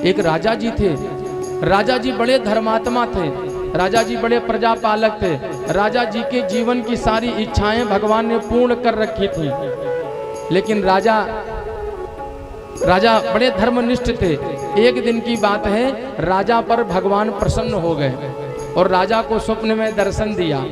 एक राजा जी थे। राजा जी बड़े धर्मात्मा थे, राजा जी बड़े प्रजापालक थे। राजा जी के जीवन की सारी इच्छाएं भगवान ने पूर्ण कर रखी थी, लेकिन राजा बड़े धर्मनिष्ठ थे। एक दिन की बात है, राजा पर भगवान प्रसन्न हो गए और राजा को स्वप्न में दर्शन दिया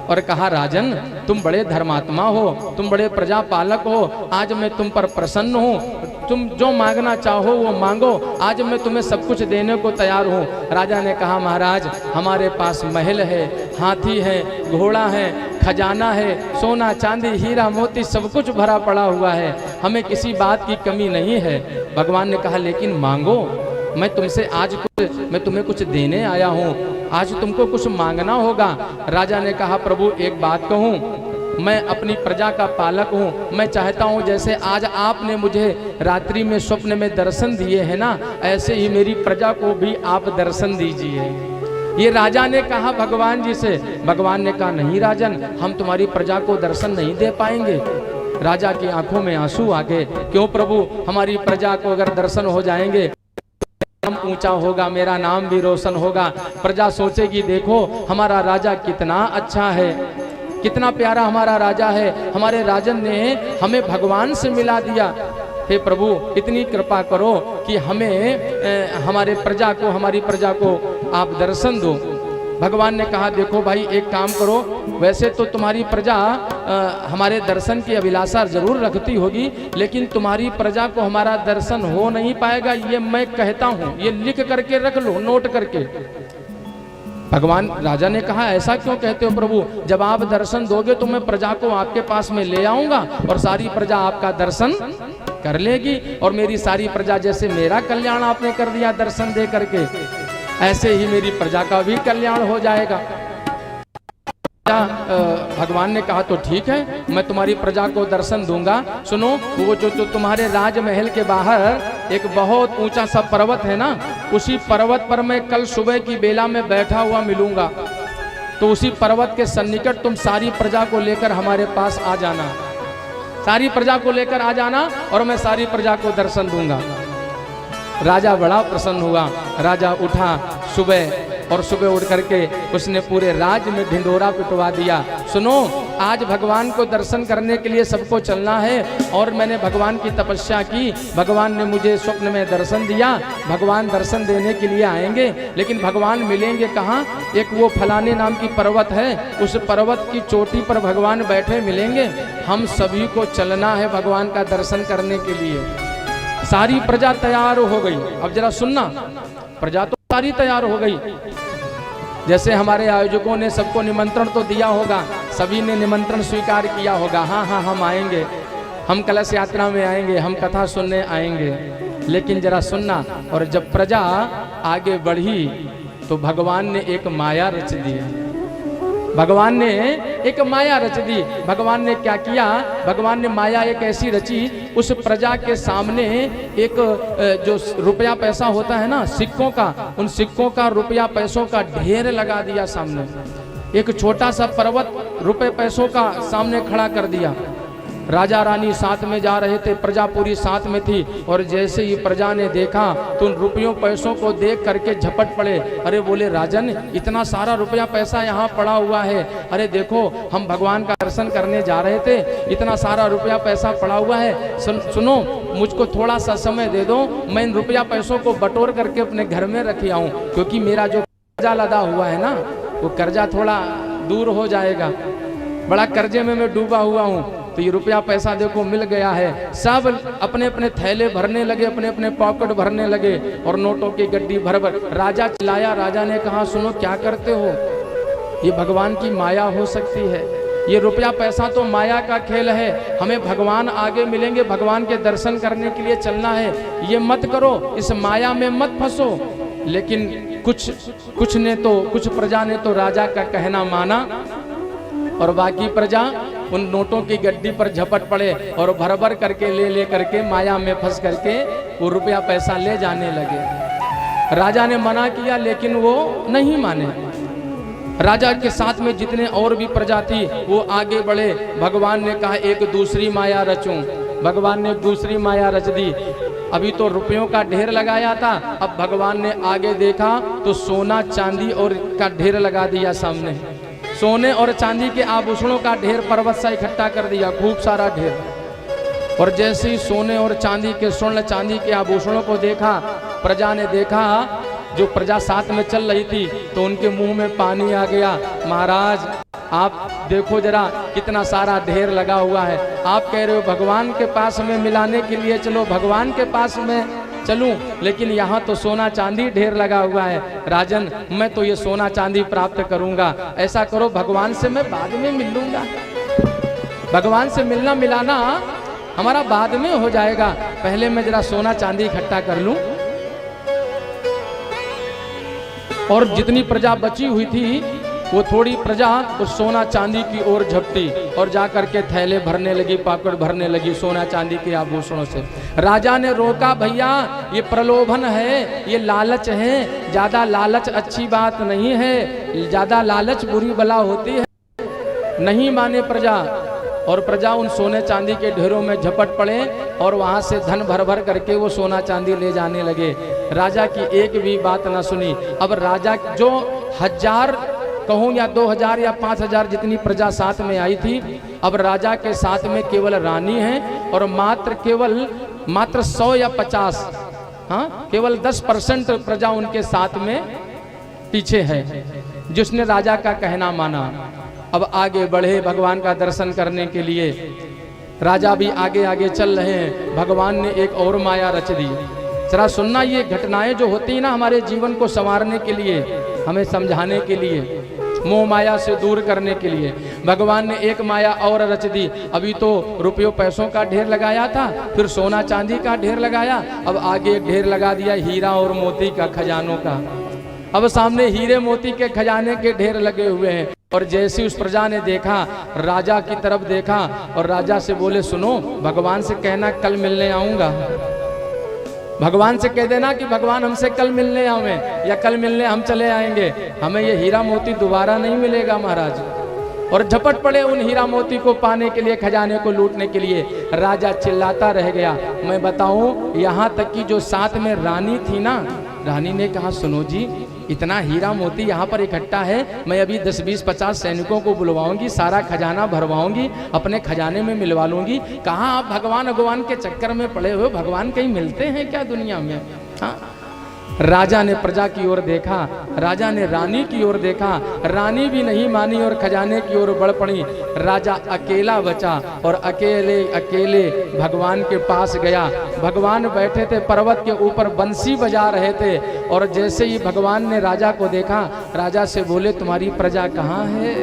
और कहा, राजन तुम बड़े धर्मात्मा हो, तुम बड़े प्रजापालक हो, आज मैं तुम पर प्रसन्न हूँ, तुम जो मांगना चाहो वो मांगो, आज मैं तुम्हें सब कुछ देने को तैयार हूँ। राजा ने कहा, महाराज हमारे पास महल है, हाथी है, घोड़ा है, खजाना है, सोना चांदी हीरा मोती सब कुछ भरा पड़ा हुआ है, हमें किसी बात की कमी नहीं है। भगवान ने कहा, लेकिन मांगो, मैं तुमसे आज मैं तुम्हें कुछ देने आया हूँ, आज तुमको कुछ मांगना होगा। राजा ने कहा, प्रभु एक बात कहूँ, मैं अपनी प्रजा का पालक हूँ, मैं चाहता हूँ जैसे आज आपने मुझे रात्रि में स्वप्न में दर्शन दिए हैं ना, ऐसे ही मेरी प्रजा को भी आप दर्शन दीजिए। ये राजा ने कहा भगवान जी से। भगवान ने कहा, नहीं राजन, हम तुम्हारी प्रजा को दर्शन नहीं दे पाएंगे। राजा की आंखों में आंसू आ गए। क्यों प्रभु, हमारी प्रजा को अगर दर्शन हो जाएंगे, नाम ऊंचा होगा, मेरा नाम भी रोशन होगा, प्रजा सोचेगी देखो हमारा राजा कितना अच्छा है, कितना प्यारा हमारा राजा है, हमारे राजन ने हमें भगवान से मिला दिया। हे प्रभु इतनी कृपा करो कि हमें हमारी प्रजा को आप दर्शन दो। भगवान ने कहा, देखो भाई एक काम करो, वैसे तो तुम्हारी प्रजा हमारे दर्शन की अभिलाषा जरूर रखती होगी, लेकिन तुम्हारी प्रजा को हमारा दर्शन हो नहीं पाएगा, ये मैं कहता हूँ, ये लिख करके रख लो, नोट करके। भगवान राजा ने कहा, ऐसा क्यों कहते हो प्रभु, जब आप दर्शन दोगे तो मैं प्रजा को आपके पास में ले आऊंगा और सारी प्रजा आपका दर्शन कर लेगी, और मेरी सारी प्रजा जैसे मेरा कल्याण आपने कर दिया दर्शन दे करके, ऐसे ही मेरी प्रजा का भी कल्याण हो जाएगा। भगवान ने कहा, तो ठीक है, मैं तुम्हारी प्रजा को दर्शन दूंगा। सुनो, वो जो तुम्हारे राजमहल के बाहर एक बहुत ऊंचा सा पर्वत है ना, उसी पर्वत पर मैं कल सुबह की बेला में बैठा हुआ मिलूंगा, तो उसी पर्वत के सन्निकट तुम सारी प्रजा को लेकर हमारे पास आ जाना, सारी प्रजा को लेकर आ जाना और मैं सारी प्रजा को दर्शन दूंगा। राजा बड़ा प्रसन्न हुआ। राजा उठा सुबह, और सुबह उठ करके उसने पूरे राज्य में ढिंढोरा पिटवा दिया। सुनो, आज भगवान को दर्शन करने के लिए सबको चलना है, और मैंने भगवान की तपस्या की, भगवान ने मुझे स्वप्न में दर्शन दिया, भगवान दर्शन देने के लिए आएंगे, लेकिन भगवान मिलेंगे कहाँ? एक वो फलाने नाम की पर्वत है, उस पर्वत की चोटी पर भगवान बैठे मिलेंगे। हम सभी को चलना है भगवान का दर्शन करने के लिए। सारी प्रजा तैयार हो गई। अब जरा सुनना, प्रजा तो सारी तैयार हो गई। जैसे हमारे आयोजकों ने सबको निमंत्रण तो दिया होगा, सभी ने निमंत्रण स्वीकार किया होगा, हाँ हाँ हम आएंगे, हम कलश यात्रा में आएंगे, हम कथा सुनने आएंगे। लेकिन जरा सुनना, और जब प्रजा आगे बढ़ी तो भगवान ने एक माया रच दी। भगवान ने एक माया रच दी। भगवान ने क्या किया? भगवान ने माया एक ऐसी रची, उस प्रजा के सामने एक जो रुपया पैसा होता है ना, सिक्कों का, उन सिक्कों का, रुपया पैसों का ढेर लगा दिया सामने। एक छोटा सा पर्वत रुपए पैसों का सामने खड़ा कर दिया। राजा रानी साथ में जा रहे थे, प्रजा पूरी साथ में थी, और जैसे ही प्रजा ने देखा तो उन रुपयों पैसों को देख करके झपट पड़े। अरे बोले, राजन इतना सारा रुपया पैसा यहाँ पड़ा हुआ है, अरे देखो हम भगवान का दर्शन करने जा रहे थे, इतना सारा रुपया पैसा पड़ा हुआ है, सुनो मुझको थोड़ा सा समय दे दो, मैं इन रुपया पैसों को बटोर करके अपने घर में रख आऊँ, क्योंकि मेरा जो कर्जा लदा हुआ है ना, वो कर्जा थोड़ा दूर हो जाएगा, बड़ा कर्जे में मैं डूबा हुआ हूँ। तो ये रुपया पैसा देखो मिल गया है। सब अपने अपने थैले भरने लगे, अपने अपने पॉकेट भरने लगे, और नोटों की गड्डी भर भर। राजा चिल्लाया, राजा ने कहा, सुनो क्या करते हो, ये भगवान की माया हो सकती है, ये रुपया पैसा तो माया का खेल है, हमें भगवान आगे मिलेंगे, भगवान के दर्शन करने के लिए चलना है, ये मत करो, इस माया में मत फंसो। लेकिन कुछ प्रजा ने तो राजा का कहना माना, और बाकी प्रजा उन नोटों की गड्डी पर झपट पड़े और भर भर करके ले करके माया में फंस करके वो रुपया पैसा ले जाने लगे। राजा ने मना किया, लेकिन वो नहीं माने। राजा के साथ में जितने और भी प्रजा थी वो आगे बढ़े। भगवान ने कहा, एक दूसरी माया रचूं। भगवान ने दूसरी माया रच दी। अभी तो रुपयों का ढेर लगाया था, अब भगवान ने आगे देखा तो सोना चांदी और का ढेर लगा दिया सामने। सोने और चांदी के आभूषणों का ढेर पर्वत सा इकट्ठा कर दिया, खूब सारा ढेर। और जैसे ही सोने और चांदी के स्वर्ण चांदी के आभूषणों को देखा, प्रजा ने देखा, जो प्रजा साथ में चल रही थी, तो उनके मुंह में पानी आ गया। महाराज आप देखो जरा कितना सारा ढेर लगा हुआ है, आप कह रहे हो भगवान के पास में मिलाने के लिए चलो, भगवान के पास में चलूं, लेकिन यहाँ तो सोना चांदी ढेर लगा हुआ है। राजन मैं तो ये सोना चांदी प्राप्त करूंगा, ऐसा करो भगवान से मैं बाद में मिल लूंगा, भगवान से मिलना मिलाना हमारा बाद में हो जाएगा, पहले मैं जरा सोना चांदी इकट्ठा कर लूं। और जितनी प्रजा बची हुई थी वो थोड़ी प्रजा उस सोना चांदी की ओर झपटी और जाकर के थैले भरने लगी, पाकड़ भरने लगी सोना चांदी के आभूषणों से। राजा ने रोका, भैया ये प्रलोभन है, ये लालच है, ज्यादा लालच अच्छी बात नहीं है, ज्यादा लालच बुरी बला होती है। नहीं माने प्रजा, और प्रजा उन सोने चांदी के ढेरों में झपट पड़े और वहां से धन भर भर करके वो सोना चांदी ले जाने लगे। राजा की एक भी बात ना सुनी। अब राजा जो 1000 कहूँ या 2000 या 5000 जितनी प्रजा साथ में आई थी, अब राजा के साथ में केवल रानी है और मात्र 100 या 50, हाँ केवल 10% प्रजा उनके साथ में पीछे है, जिसने राजा का कहना माना। अब आगे बढ़े भगवान का दर्शन करने के लिए, राजा भी आगे आगे चल रहे हैं। भगवान ने एक और माया रच दी। जरा सुनना, ये घटनाएं जो होती है ना हमारे जीवन को संवारने के लिए, हमें समझाने के लिए, मोह माया से दूर करने के लिए भगवान ने एक माया और रच दी। अभी तो रुपयों पैसों का ढेर लगाया था, फिर सोना चांदी का ढेर लगाया, अब आगे एक ढेर लगा दिया हीरा और मोती का, खजानों का। अब सामने हीरे मोती के खजाने के ढेर लगे हुए हैं। और जैसे उस प्रजा ने देखा, राजा की तरफ देखा और राजा से बोले, सुनो भगवान से कहना कल मिलने आऊंगा, भगवान से कह देना कि भगवान हमसे कल मिलने आवे, या कल मिलने हम चले आएंगे, हमें ये हीरा मोती दोबारा नहीं मिलेगा महाराज। और झपट पड़े उन हीरा मोती को पाने के लिए, खजाने को लूटने के लिए। राजा चिल्लाता रह गया। मैं बताऊं, यहाँ तक कि जो साथ में रानी थी ना, रानी ने कहा, सुनो जी इतना हीरा मोती यहाँ पर इकट्ठा है, मैं अभी 10, 20, 50 सैनिकों को बुलवाऊंगी, सारा खजाना भरवाऊंगी, अपने खजाने में मिलवा लूंगी। कहाँ आप भगवान के चक्कर में पड़े हुए, भगवान कहीं मिलते हैं क्या दुनिया में? हाँ। राजा ने प्रजा की ओर देखा, राजा ने रानी की ओर देखा, रानी भी नहीं मानी और खजाने की ओर बढ़ पड़ी। राजा अकेला बचा और अकेले अकेले भगवान के पास गया। भगवान बैठे थे पर्वत के ऊपर, बंसी बजा रहे थे। और जैसे ही भगवान ने राजा को देखा, राजा से बोले, तुम्हारी प्रजा कहाँ है?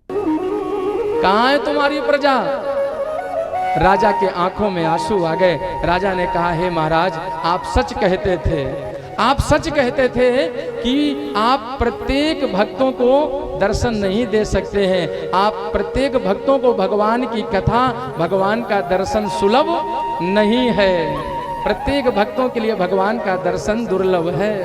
कहाँ है तुम्हारी प्रजा? राजा के आंखों में आंसू आ गए। राजा ने कहा, हे महाराज आप सच कहते थे, आप सच कहते थे कि आप प्रत्येक भक्तों को दर्शन नहीं दे सकते हैं, आप प्रत्येक भक्तों को भगवान की कथा, भगवान का दर्शन सुलभ नहीं है, प्रत्येक भक्तों के लिए भगवान का दर्शन दुर्लभ है।